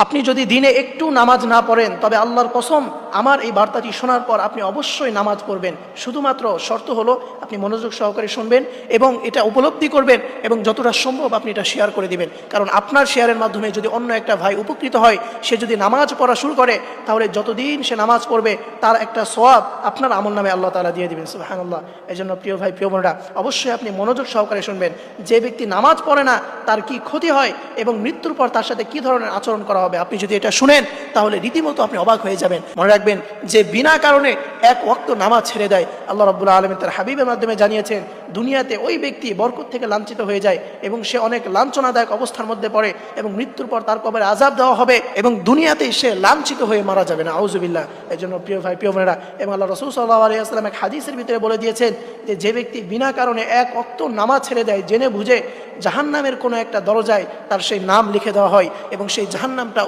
আপনি যদি দিনে একটু নামাজ না পড়েন তবে আল্লাহর কসম আমার এই বার্তাটি শোনার পর আপনি অবশ্যই নামাজ পড়বেন। শুধুমাত্র শর্ত হলো আপনি মনোযোগ সহকারে শুনবেন এবং এটা উপলব্ধি করবেন এবং যতটা সম্ভব আপনি এটা শেয়ার করে দিবেন। কারণ আপনার শেয়ারের মাধ্যমে যদি অন্য একটা ভাই উপকৃত হয়, সে যদি নামাজ পড়া শুরু করে, তাহলে যতদিন সে নামাজ পড়বে তার একটা সওয়াব আপনার আমল নামে আল্লাহ তাআলা দিয়ে দিবেন। সুবহানাল্লাহ। এই জন্য প্রিয় ভাই, প্রিয় বোনেরা, অবশ্যই আপনি মনোযোগ সহকারে শুনবেন। যে ব্যক্তি নামাজ পড়ে না তার কি ক্ষতি হয় এবং মৃত্যুর পর তার সাথে কি ধরনের আচরণ করা হবে, আপনি যদি এটা শুনেন তাহলে রীতিমতো আপনি অবাক হয়ে যাবেন। মনে রাখবেন, যে বিনা কারণে এক ওয়াক্ত নামাজ ছেড়ে দেয়, আল্লাহ রাব্বুল আলামিন তার হাবিবের মাধ্যমে জানিয়েছেন দুনিয়াতে ওই ব্যক্তি বরকত থেকে লাঞ্ছিত হয়ে যায় এবং সে অনেক লাঞ্ছনাদায়ক অবস্থার মধ্যে পড়ে এবং মৃত্যুর পর তার কবরে আযাব দেওয়া হবে এবং দুনিয়াতেই সে লাঞ্ছিত হয়ে মারা যাবে না। আউযুবিল্লাহ। এই জন্য প্রিয় ভাই, প্রিয় বোনেরা, এবং আল্লাহ রাসূল সাল্লাল্লাহু আলাইহি ওয়াসাল্লাম এক হাদিসের ভিতরে বলে দিয়েছেন যে ব্যক্তি বিনা কারণে এক ওয়াক্ত নামাজ ছেড়ে দেয়, জেনে বুঝে জাহান্নামের কোনো একটা দরজায় তার সেই নাম লিখে দেওয়া হয় এবং সেই জাহান্নামটা